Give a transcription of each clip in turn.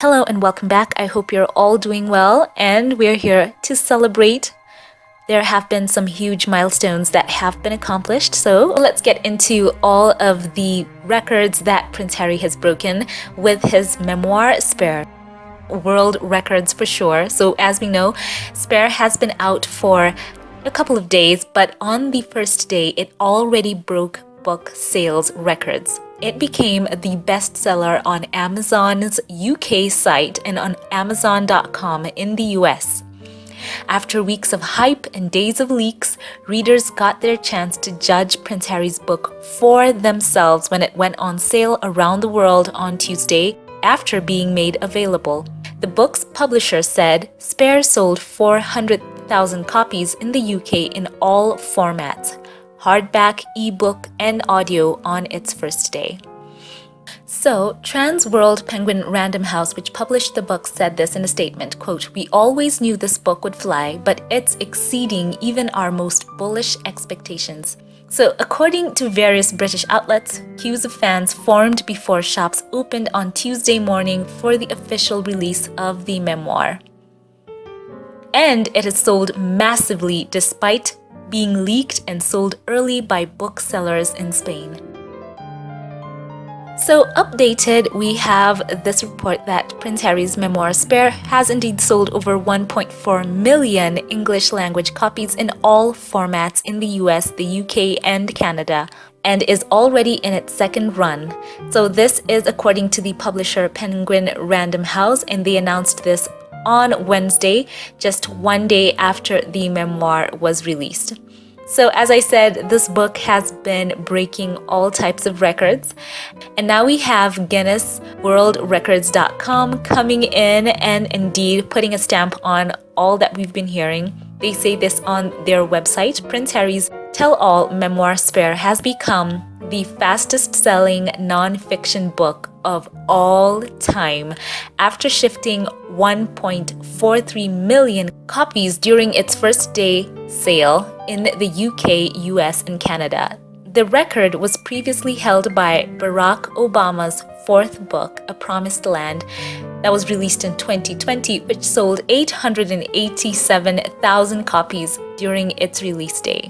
Hello and welcome back. I hope you're all doing well, and we're here to celebrate. There have been some huge milestones that have been accomplished, so let's get into all of the records that Prince Harry has broken with his memoir, Spare. World records for sure. So as we know, Spare has been out for a couple of days, but on the first day, it already broke book sales records. It became the bestseller on Amazon's UK site and on Amazon.com in the US. After weeks of hype and days of leaks, readers got their chance to judge Prince Harry's book for themselves when it went on sale around the world on Tuesday after being made available. The book's publisher said Spare sold 400,000 copies in the UK in all formats, hardback, ebook, and audio on its first day. So, Trans World Penguin Random House, which published the book, said this in a statement, quote, "We always knew this book would fly, but it's exceeding even our most bullish expectations." So, according to various British outlets, queues of fans formed before shops opened on Tuesday morning for the official release of the memoir. And it has sold massively despite being leaked and sold early by booksellers in Spain. So updated, we have this report that Prince Harry's memoir Spare has indeed sold over 1.4 million English language copies in all formats in the US, the UK, and Canada, and is already in its second run. So this is according to the publisher Penguin Random House, and they announced this on Wednesday, just one day after the memoir was released. So as I said, this book has been breaking all types of records. And now we have GuinnessWorldRecords.com coming in and indeed putting a stamp on all that we've been hearing. They say this on their website. Prince Harry's tell-all memoir Spare has become the fastest-selling non-fiction book of all time after shifting 1.43 million copies during its first day sale in the UK, US, and Canada. The record was previously held by Barack Obama's fourth book, A Promised Land, that was released in 2020, which sold 887,000 copies during its release day.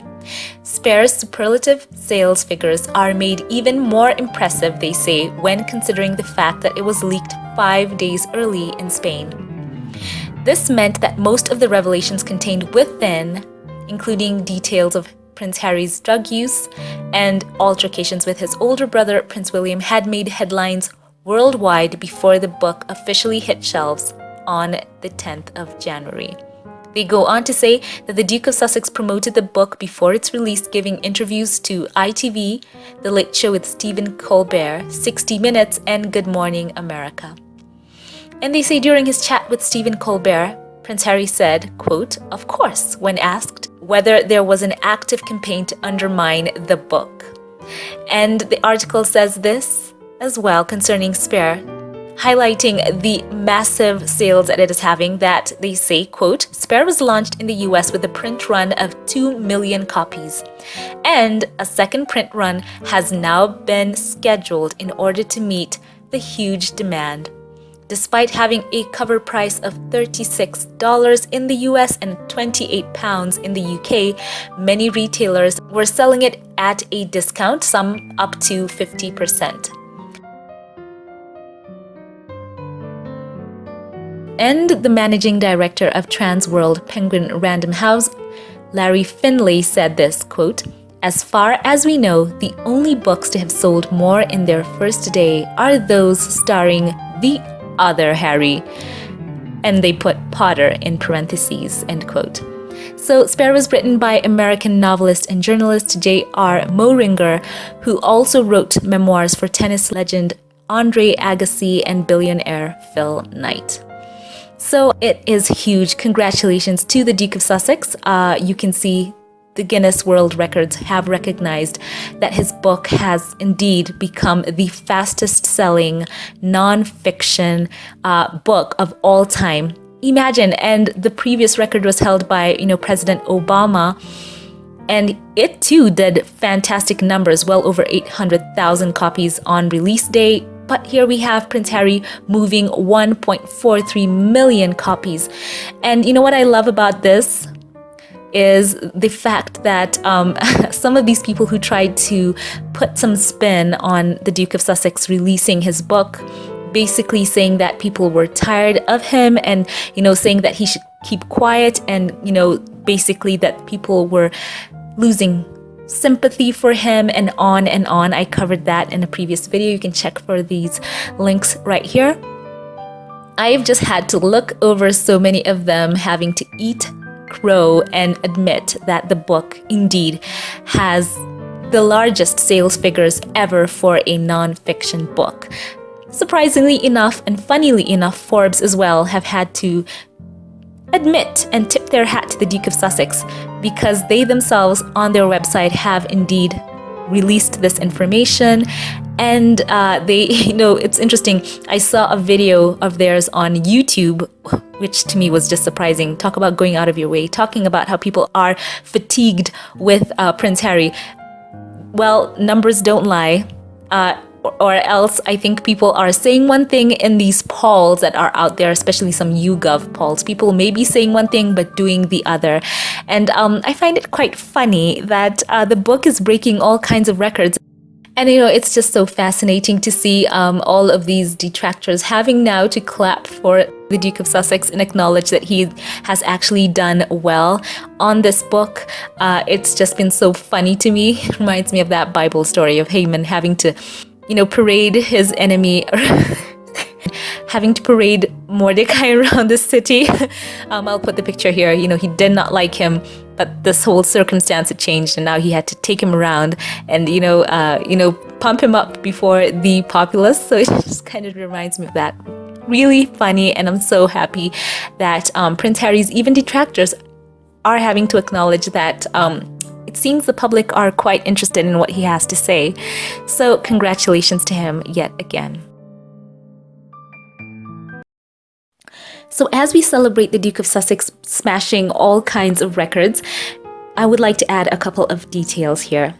Spare's superlative sales figures are made even more impressive, they say, when considering the fact that it was leaked 5 days early in Spain. This meant that most of the revelations contained within, including details of Prince Harry's drug use and altercations with his older brother, Prince William, had made headlines worldwide before the book officially hit shelves on the 10th of January. They go on to say that the Duke of Sussex promoted the book before its release, giving interviews to ITV, The Late Show with Stephen Colbert, 60 Minutes, and Good Morning America. And they say during his chat with Stephen Colbert, Prince Harry said, quote, "Of course," when asked whether there was an active campaign to undermine the book. And the article says this as well concerning Spare, highlighting the massive sales that it is having, that they say, quote, "Spare was launched in the US with a print run of 2 million copies, and a second print run has now been scheduled in order to meet the huge demand. Despite having a cover price of $36 in the US and £28 in the UK, many retailers were selling it at a discount, some up to 50%. And the managing director of Trans World Penguin Random House, Larry Finlay, said this, quote, "As far as we know, the only books to have sold more in their first day are those starring the other Harry." And they put Potter in parentheses, end quote. So Spare was written by American novelist and journalist J.R. Moehringer, who also wrote memoirs for tennis legend Andre Agassi and billionaire Phil Knight. So it is huge. Congratulations to the Duke of Sussex. You can see the Guinness World Records have recognized that his book has indeed become the fastest selling non-fiction book of all time. Imagine, and the previous record was held by, President Obama, and it too did fantastic numbers, well over 800,000 copies on release day, But here we have Prince Harry moving 1.43 million copies. And you know what I love about this? Is the fact that some of these people who tried to put some spin on the Duke of Sussex releasing his book, basically saying that people were tired of him and, saying that he should keep quiet and, basically that people were losing sympathy for him and on and on. I covered that in a previous video. You can check for these links right here. I've just had to look over so many of them having to eat crow and admit that the book indeed has the largest sales figures ever for a non-fiction book. Surprisingly enough and funnily enough, Forbes as well have had to admit and tip their hat to the Duke of Sussex because they themselves on their website have indeed released this information. And they, it's interesting. I saw a video of theirs on YouTube, which to me was just surprising. Talk about going out of your way, talking about how people are fatigued with Prince Harry. Well, numbers don't lie. Or else I think people are saying one thing in these polls that are out there, especially some YouGov polls. People may be saying one thing but doing the other. And I find it quite funny that the book is breaking all kinds of records. And it's just so fascinating to see all of these detractors having now to clap for the Duke of Sussex and acknowledge that he has actually done well on this book. It's just been so funny to me. It reminds me of that Bible story of Haman having to, parade his enemy, having to parade Mordecai around the city. I'll put the picture here. He did not like him, but this whole circumstance had changed, and now he had to take him around and pump him up before the populace. So it just kind of reminds me of that. Really funny, and I'm so happy that Prince Harry's even detractors are having to acknowledge that it seems the public are quite interested in what he has to say. So congratulations to him yet again. So as we celebrate the Duke of Sussex smashing all kinds of records, I would like to add a couple of details here.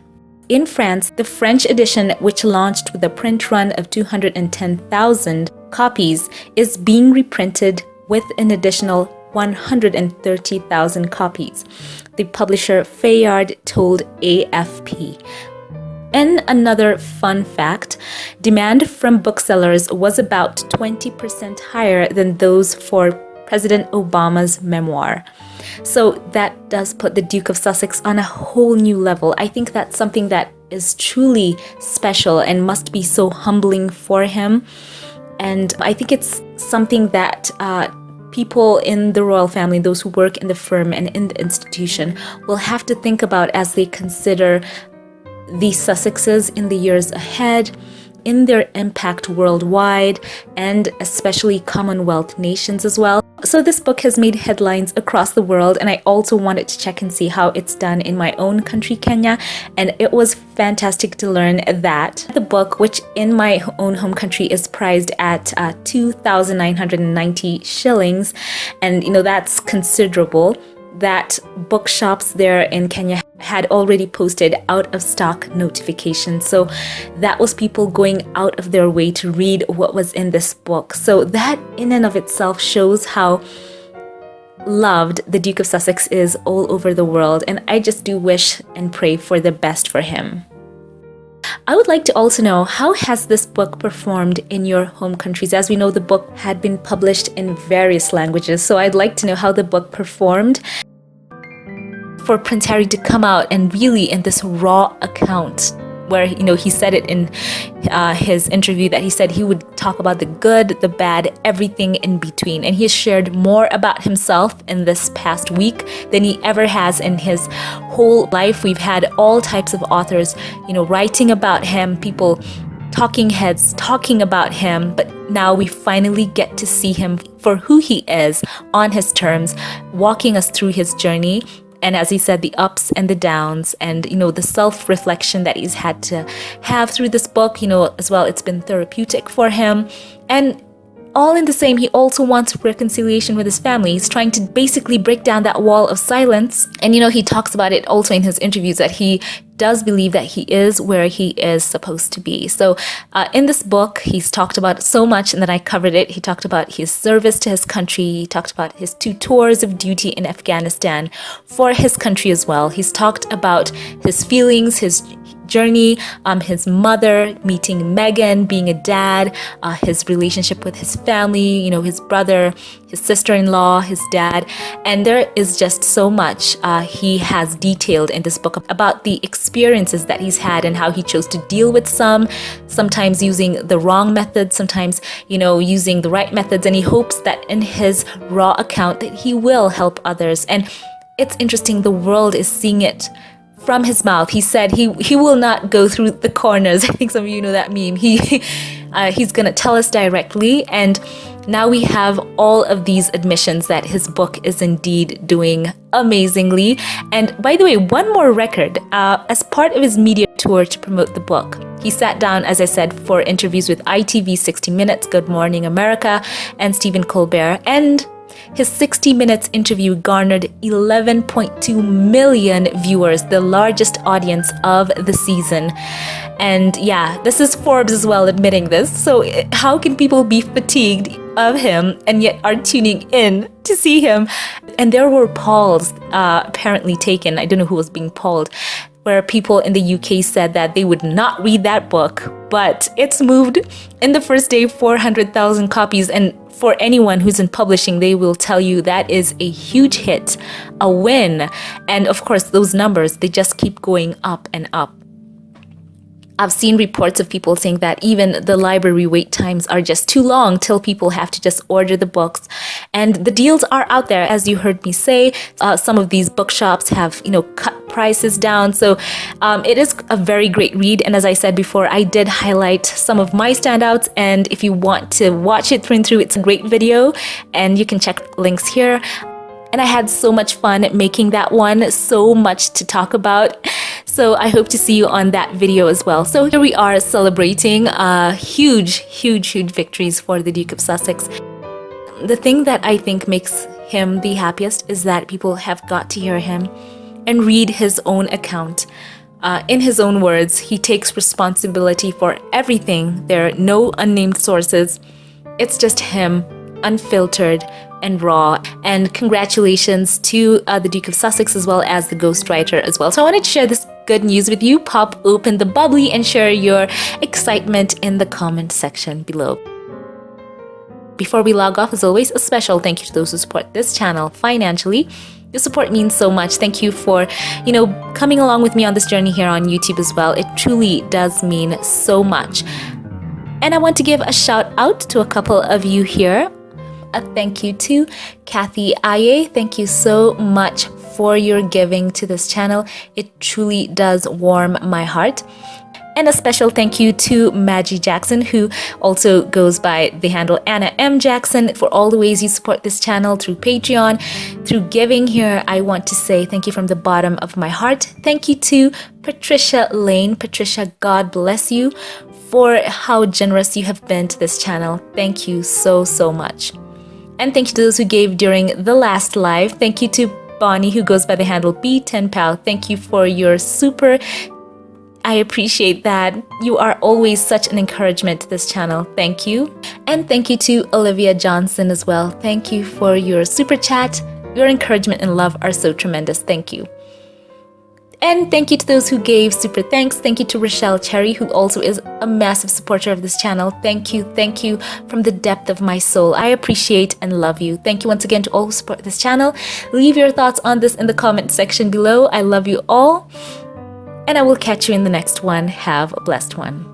In France, the French edition, which launched with a print run of 210,000 copies, is being reprinted with an additional 130,000 copies. The publisher Fayard told AFP. And another fun fact, demand from booksellers was about 20% higher than those for President Obama's memoir. So that does put the Duke of Sussex on a whole new level. I think that's something that is truly special and must be so humbling for him. And I think it's something that people in the royal family, those who work in the firm and in the institution, will have to think about as they consider the Sussexes in the years ahead, in their impact worldwide, and especially Commonwealth nations as well. So this book has made headlines across the world, and I also wanted to check and see how it's done in my own country, Kenya, and it was fantastic to learn that the book, which in my own home country is priced at 2,990 shillings, and that's considerable, that bookshops there in Kenya had already posted out of stock notifications. So that was people going out of their way to read what was in this book. So that in and of itself shows how loved the Duke of Sussex is all over the world. And I just do wish and pray for the best for him. I would like to also know, how has this book performed in your home countries? As we know, the book had been published in various languages, so I'd like to know how the book performed. For Prince Harry to come out and really in this raw account, where he said it in his interview that he said he would talk about the good, the bad, everything in between, and he has shared more about himself in this past week than he ever has in his whole life. We've had all types of authors writing about him, people, talking heads talking about him, but now we finally get to see him for who he is, on his terms, walking us through his journey. And as he said, the ups and the downs, and the self-reflection that he's had to have through this book, as well, it's been therapeutic for him. And all in the same, he also wants reconciliation with his family. He's trying to basically break down that wall of silence. And he talks about it also in his interviews that he does believe that he is where he is supposed to be. So in this book, he's talked about so much, and then I covered it. He talked about his service to his country. He talked about his 2 tours of duty in Afghanistan for his country as well. He's talked about his feelings, his journey, his mother, meeting Megan, being a dad, his relationship with his family, his brother, his sister-in-law, his dad. And there is just so much he has detailed in this book about the experiences that he's had and how he chose to deal with sometimes using the wrong methods, sometimes, using the right methods. And he hopes that in his raw account that he will help others. And it's interesting, the world is seeing it from his mouth. He said he will not go through the corners. I think some of you know that meme. He's gonna tell us directly, and now we have all of these admissions that his book is indeed doing amazingly. And by the way, one more record. As part of his media tour to promote the book, he sat down, as I said, for interviews with ITV 60 Minutes, Good Morning America, and Stephen Colbert, and his 60 Minutes interview garnered 11.2 million viewers, the largest audience of the season. And yeah, this is Forbes as well admitting this. So how can people be fatigued of him and yet are tuning in to see him? And there were polls apparently taken. I don't know who was being polled, where people in the UK said that they would not read that book, but it's moved in the first day 400,000 copies. And for anyone who's in publishing, they will tell you that is a huge hit, a win. And of course, those numbers, they just keep going up and up. I've seen reports of people saying that even the library wait times are just too long till people have to just order the books. And the deals are out there, as you heard me say. Some of these bookshops have, cut prices down. So it is a very great read. And as I said before, I did highlight some of my standouts. And if you want to watch it through and through, it's a great video. And you can check links here. And I had so much fun making that one, so much to talk about. So I hope to see you on that video as well. So here we are celebrating huge victories for the Duke of Sussex. The thing that I think makes him the happiest is that people have got to hear him and read his own account. In his own words, he takes responsibility for everything. There are no unnamed sources. It's just him, unfiltered and raw. And congratulations to the Duke of Sussex as well as the ghostwriter as well. So I wanted to share this good news with you. Pop open the bubbly and share your excitement in the comment section below. Before we log off, as always, a special thank you to those who support this channel financially. Your support means so much. Thank you for, coming along with me on this journey here on YouTube as well. It truly does mean so much. And I want to give a shout out to a couple of you here. A thank you to Kathy Aye. Thank you so much for your giving to this channel. It truly does warm my heart. And a special thank you to Maggie Jackson, who also goes by the handle Anna M. Jackson, for all the ways you support this channel through Patreon, through giving here. I want to say thank you from the bottom of my heart. Thank you to Patricia Lane. Patricia, God bless you for how generous you have been to this channel. Thank you so much. And thank you to those who gave during the last live. Thank you to Bonnie, who goes by the handle B10Pal. Thank you for your super. I appreciate that. You are always such an encouragement to this channel. Thank you. And thank you to Olivia Johnson as well. Thank you for your super chat. Your encouragement and love are so tremendous. Thank you. And thank you to those who gave super thanks. Thank you to Rochelle Cherry, who also is a massive supporter of this channel. Thank you from the depth of my soul. I appreciate and love you. Thank you once again to all who support this channel. Leave your thoughts on this in the comment section below. I love you all. And I will catch you in the next one. Have a blessed one.